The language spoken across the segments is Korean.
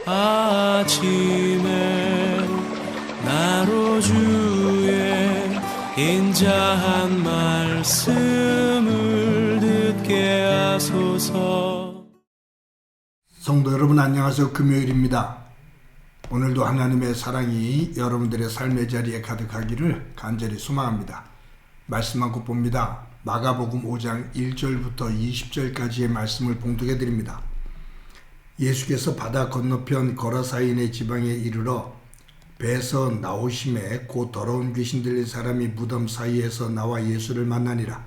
아침에 나로 주의 인자한 말씀을 듣게 하소서. 성도 여러분 안녕하세요. 금요일입니다. 오늘도 하나님의 사랑이 여러분들의 삶의 자리에 가득하기를 간절히 소망합니다. 말씀 한 국 봅니다. 마가복음 5장 1절부터 20절까지의 말씀을 봉독해 드립니다. 예수께서 바다 건너편 거라사인의 지방에 이르러 배에서 나오심에 곧 더러운 귀신 들린 사람이 무덤 사이에서 나와 예수를 만나니라.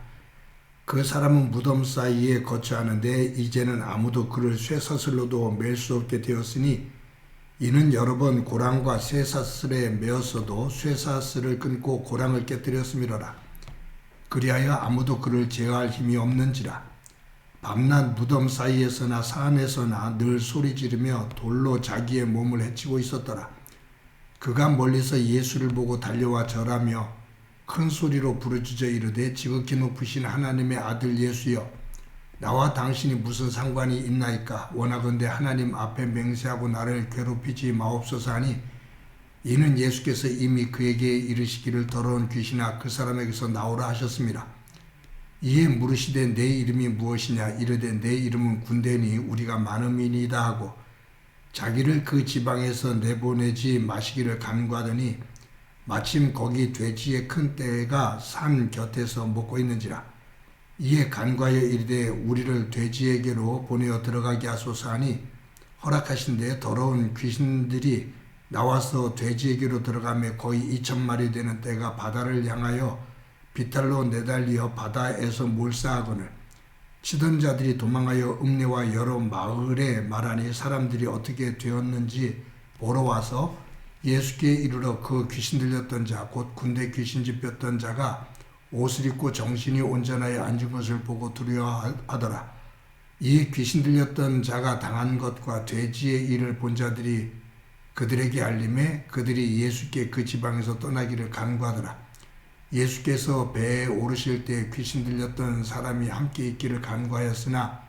그 사람은 무덤 사이에 거처하는데 이제는 아무도 그를 쇠사슬로도 맬 수 없게 되었으니 이는 여러 번 고랑과 쇠사슬에 매었어도 쇠사슬을 끊고 고랑을 깨뜨렸음이로라. 그리하여 아무도 그를 제어할 힘이 없는지라. 밤낮 무덤 사이에서나 산에서나 늘 소리 지르며 돌로 자기의 몸을 해치고 있었더라. 그가 멀리서 예수를 보고 달려와 절하며 큰 소리로 부르짖어 이르되 지극히 높으신 하나님의 아들 예수여, 나와 당신이 무슨 상관이 있나이까? 원하건대 하나님 앞에 맹세하고 나를 괴롭히지 마옵소서 하니, 이는 예수께서 이미 그에게 이르시기를 더러운 귀신아 그 사람에게서 나오라 하셨습니다. 이에 물으시되 내 이름이 무엇이냐? 이르되 내 이름은 군대니 우리가 많음이니이다 하고 자기를 그 지방에서 내보내지 마시기를 간구하더니 마침 거기 돼지의 큰 떼가 산 곁에서 먹고 있는지라. 이에 간구하여 이르되 우리를 돼지에게로 보내어 들어가게 하소서 하니 허락하신데 더러운 귀신들이 나와서 돼지에게로 들어가며 거의 2,000마리 되는 떼가 바다를 향하여 비탈로 내달리어 바다에서 몰사하거늘 치던 자들이 도망하여 읍내와 여러 마을에 말하니 사람들이 어떻게 되었는지 보러 와서 예수께 이르러 그 귀신 들렸던 자 곧 군대 귀신 집혔던 자가 옷을 입고 정신이 온전하여 앉은 것을 보고 두려워하더라. 이에 귀신 들렸던 자가 당한 것과 돼지의 일을 본 자들이 그들에게 알림해 그들이 예수께 그 지방에서 떠나기를 간구하더라. 예수께서 배에 오르실 때 귀신 들렸던 사람이 함께 있기를 간구하였으나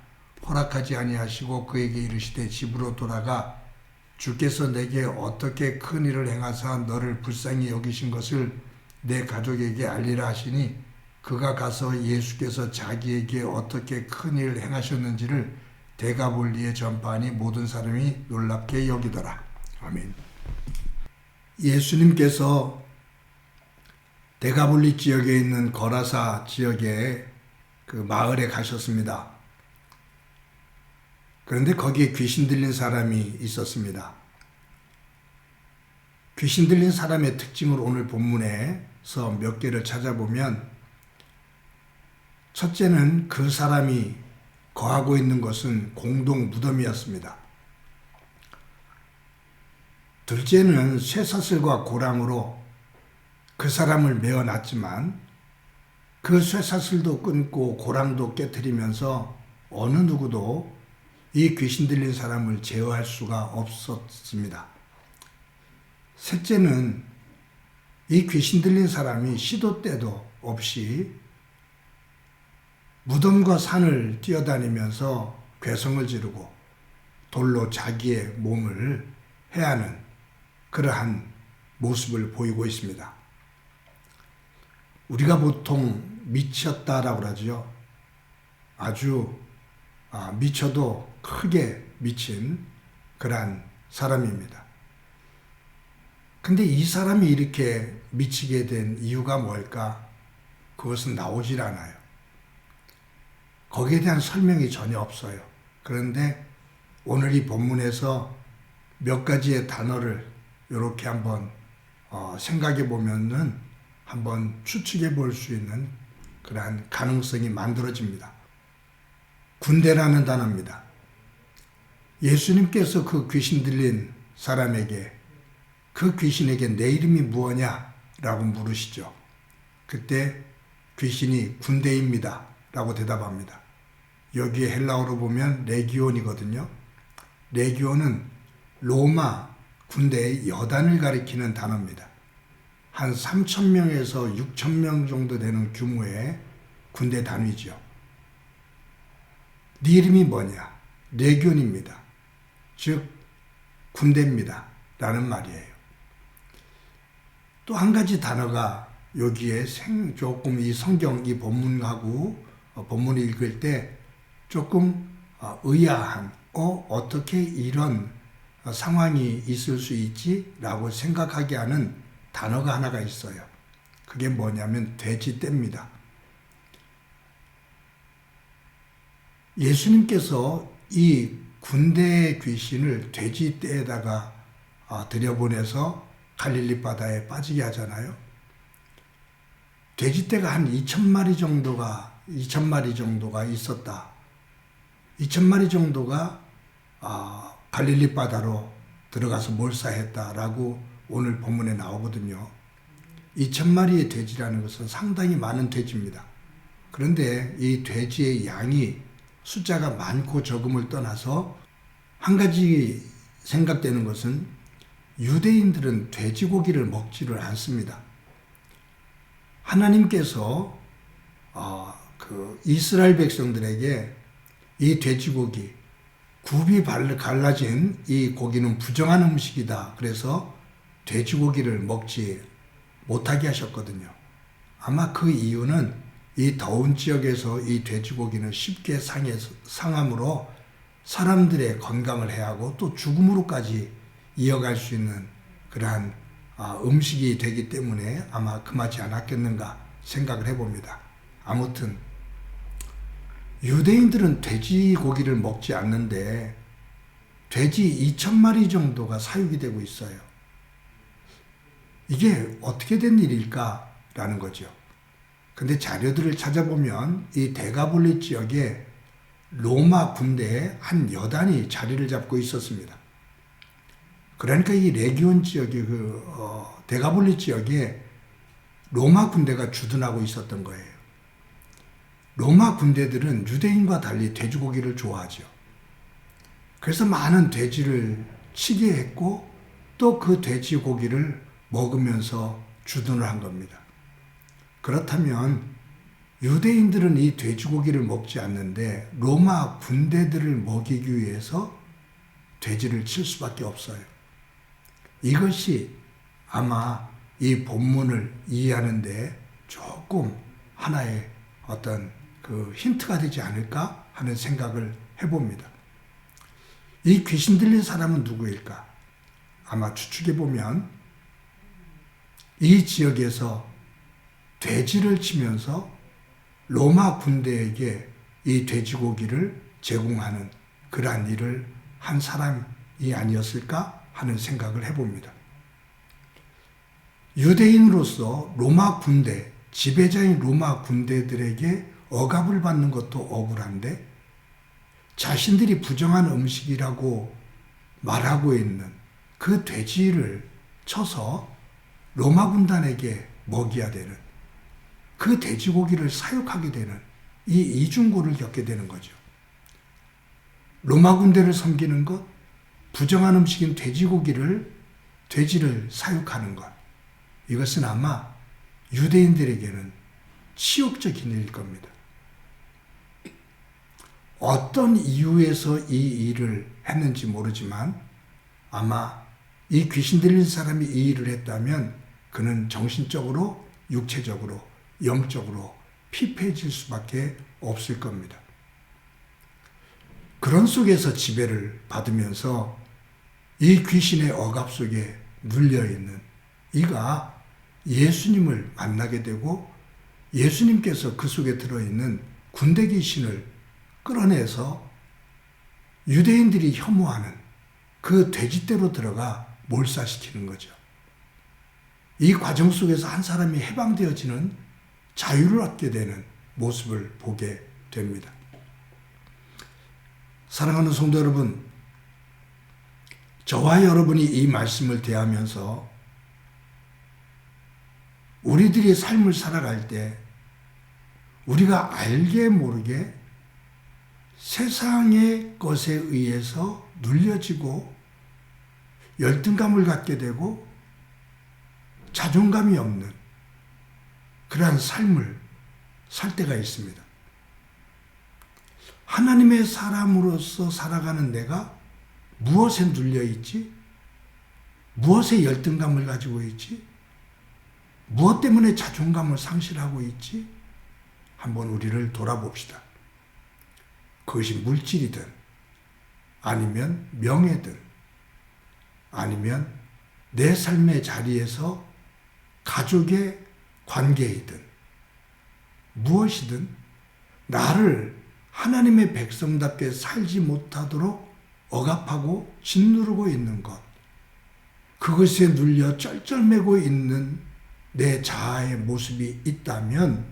허락하지 아니하시고 그에게 이르시되 집으로 돌아가 주께서 내게 어떻게 큰 일을 행하사 너를 불쌍히 여기신 것을 내 가족에게 알리라 하시니 그가 가서 예수께서 자기에게 어떻게 큰 일을 행하셨는지를 데가볼리에 전파하니 모든 사람이 놀랍게 여기더라. 아멘. 예수님께서 데가볼리 지역에 있는 거라사 지역의 그 마을에 가셨습니다. 그런데 거기에 귀신 들린 사람이 있었습니다. 귀신 들린 사람의 특징을 오늘 본문에서 몇 개를 찾아보면, 첫째는 그 사람이 거하고 있는 것은 공동 무덤이었습니다. 둘째는 쇠사슬과 고랑으로 그 사람을 메어놨지만 그 쇠사슬도 끊고 고랑도 깨뜨리면서 어느 누구도 이 귀신 들린 사람을 제어할 수가 없었습니다. 셋째는 이 귀신 들린 사람이 시도 때도 없이 무덤과 산을 뛰어다니면서 괴성을 지르고 돌로 자기의 몸을 해하는 그러한 모습을 보이고 있습니다. 우리가 보통 미쳤다라고 그러죠. 아주 미쳐도 크게 미친 그러한 사람입니다. 근데 이 사람이 이렇게 미치게 된 이유가 뭘까? 그것은 나오질 않아요. 거기에 대한 설명이 전혀 없어요. 그런데 오늘 이 본문에서 몇 가지의 단어를 이렇게 한번 생각해 보면은 한번 추측해 볼 수 있는 그러한 가능성이 만들어집니다. 군대라는 단어입니다. 예수님께서 그 귀신 들린 사람에게 그 귀신에게 내 이름이 무엇냐? 라고 물으시죠. 그때 귀신이 군대입니다. 라고 대답합니다. 여기에 헬라어로 보면 레기온이거든요. 레기온은 로마 군대의 여단을 가리키는 단어입니다. 한 3,000명에서 6,000명 정도 되는 규모의 군대 단위죠. 네 이름이 뭐냐? 레기온입니다. 즉 군대입니다. 라는 말이에요. 또 한 가지 단어가 여기에 조금 이 성경 이 본문하고 본문을 읽을 때 조금 의아한 어떻게 이런 상황이 있을 수 있지? 라고 생각하게 하는 단어가 하나가 있어요. 그게 뭐냐면 돼지떼입니다. 예수님께서 이 군대의 귀신을 돼지떼에다가 들여보내서 갈릴리 바다에 빠지게 하잖아요. 돼지떼가 한 2,000마리 정도가 있었다. 2,000마리 정도가 갈릴리 바다로 들어가서 몰사했다라고 오늘 본문에 나오거든요. 2,000마리의 돼지라는 것은 상당히 많은 돼지입니다. 그런데 이 돼지의 양이 숫자가 많고 적음을 떠나서 한 가지 생각되는 것은 유대인들은 돼지고기를 먹지를 않습니다. 하나님께서 이스라엘 백성들에게 이 돼지고기, 굽이 갈라진 이 고기는 부정한 음식이다. 그래서 돼지고기를 먹지 못하게 하셨거든요. 아마 그 이유는 이 더운 지역에서 이 돼지고기는 쉽게 상함으로 사람들의 건강을 해하고 또 죽음으로까지 이어갈 수 있는 그러한 음식이 되기 때문에 아마 금하지 않았겠는가 생각을 해봅니다. 아무튼 유대인들은 돼지고기를 먹지 않는데 돼지 2,000마리 정도가 사육이 되고 있어요. 이게 어떻게 된 일일까라는 거죠. 근데 자료들을 찾아보면 이 데가볼리 지역에 로마 군대의 한 여단이 자리를 잡고 있었습니다. 그러니까 이 레기온 지역의 데가볼리 지역에 로마 군대가 주둔하고 있었던 거예요. 로마 군대들은 유대인과 달리 돼지고기를 좋아하죠. 그래서 많은 돼지를 치게 했고 또 그 돼지고기를 먹으면서 주둔을 한 겁니다. 그렇다면 유대인들은 이 돼지고기를 먹지 않는데 로마 군대들을 먹이기 위해서 돼지를 칠 수밖에 없어요. 이것이 아마 이 본문을 이해하는데 조금 하나의 어떤 그 힌트가 되지 않을까 하는 생각을 해봅니다. 이 귀신 들린 사람은 누구일까? 아마 추측해보면 이 지역에서 돼지를 치면서 로마 군대에게 이 돼지고기를 제공하는 그러한 일을 한 사람이 아니었을까 하는 생각을 해봅니다. 유대인으로서 로마 군대, 지배자인 로마 군대들에게 억압을 받는 것도 억울한데 자신들이 부정한 음식이라고 말하고 있는 그 돼지를 쳐서 로마 군단에게 먹여야 되는 그 돼지고기를 사육하게 되는 이 이중고를 겪게 되는 거죠. 로마 군대를 섬기는 것, 부정한 음식인 돼지를 사육하는 것, 이것은 아마 유대인들에게는 치욕적인 일일 겁니다. 어떤 이유에서 이 일을 했는지 모르지만 아마 이 귀신 들린 사람이 이 일을 했다면 그는 정신적으로, 육체적으로, 영적으로 피폐해질 수밖에 없을 겁니다. 그런 속에서 지배를 받으면서 이 귀신의 억압 속에 눌려있는 이가 예수님을 만나게 되고 예수님께서 그 속에 들어있는 군대 귀신을 끌어내서 유대인들이 혐오하는 그 돼지떼로 들어가 몰사시키는 거죠. 이 과정 속에서 한 사람이 해방되어지는 자유를 얻게 되는 모습을 보게 됩니다. 사랑하는 성도 여러분, 저와 여러분이 이 말씀을 대하면서 우리들이 삶을 살아갈 때 우리가 알게 모르게 세상의 것에 의해서 눌려지고 열등감을 갖게 되고 자존감이 없는 그러한 삶을 살 때가 있습니다. 하나님의 사람으로서 살아가는 내가 무엇에 눌려있지? 무엇에 열등감을 가지고 있지? 무엇 때문에 자존감을 상실하고 있지? 한번 우리를 돌아봅시다. 그것이 물질이든 아니면 명예든 아니면 내 삶의 자리에서 가족의 관계이든 무엇이든 나를 하나님의 백성답게 살지 못하도록 억압하고 짓누르고 있는 것, 그것에 눌려 쩔쩔매고 있는 내 자아의 모습이 있다면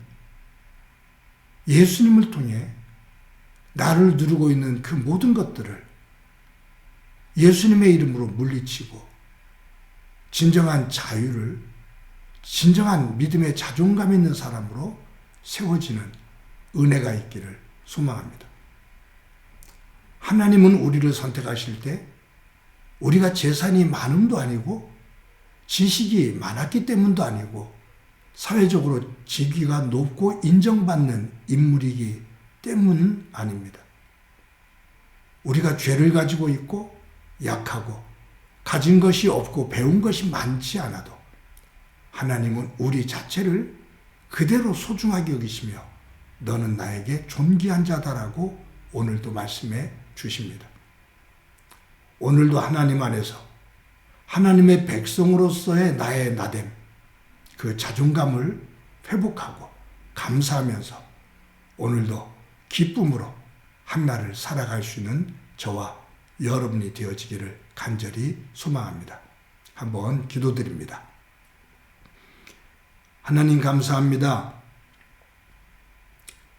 예수님을 통해 나를 누르고 있는 그 모든 것들을 예수님의 이름으로 물리치고 진정한 자유를, 진정한 믿음의 자존감 있는 사람으로 세워지는 은혜가 있기를 소망합니다. 하나님은 우리를 선택하실 때 우리가 재산이 많음도 아니고 지식이 많았기 때문도 아니고 사회적으로 직위가 높고 인정받는 인물이기 때문은 아닙니다. 우리가 죄를 가지고 있고 약하고 가진 것이 없고 배운 것이 많지 않아도 하나님은 우리 자체를 그대로 소중하게 여기시며 너는 나에게 존귀한 자다라고 오늘도 말씀해 주십니다. 오늘도 하나님 안에서 하나님의 백성으로서의 나의 나됨, 그 자존감을 회복하고 감사하면서 오늘도 기쁨으로 한날을 살아갈 수 있는 저와 여러분이 되어지기를 간절히 소망합니다. 한번 기도드립니다. 하나님 감사합니다.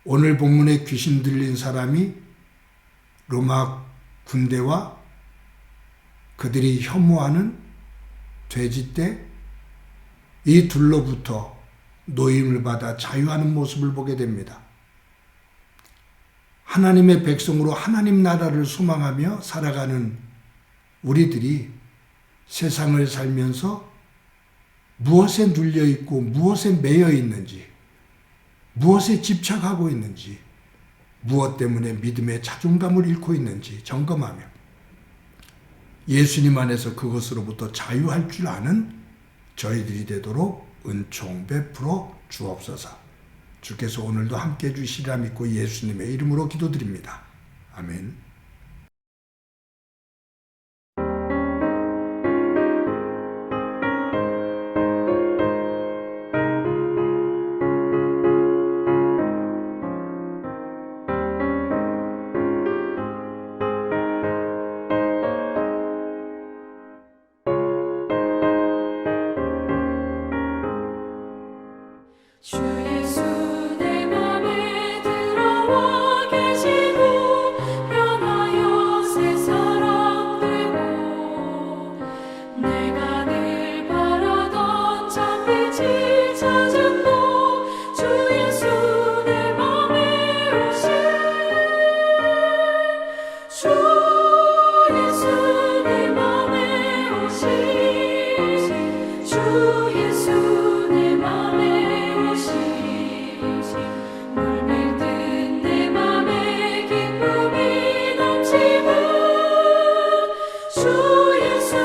오늘 본문에 귀신 들린 사람이 로마 군대와 그들이 혐오하는 돼지떼 이 둘로부터 노임을 받아 자유하는 모습을 보게 됩니다. 하나님의 백성으로 하나님 나라를 소망하며 살아가는 우리들이 세상을 살면서 무엇에 눌려 있고 무엇에 매여 있는지, 무엇에 집착하고 있는지, 무엇 때문에 믿음의 자존감을 잃고 있는지 점검하며 예수님 안에서 그것으로부터 자유할 줄 아는 저희들이 되도록 은총 베풀어 주옵소서. 주께서 오늘도 함께 해주시리라 믿고 예수님의 이름으로 기도드립니다. 아멘. 주 예수 내 맘에 들어와 계시고 변하여 새 사람 되고 내가 늘 바라던 참빛을 찾았고 주 예수 내 맘에 오신 주 예수 내 맘에 오신 주 예수 내 맘에 물밀듯 내 맘에 기쁨이 넘치고 주 예수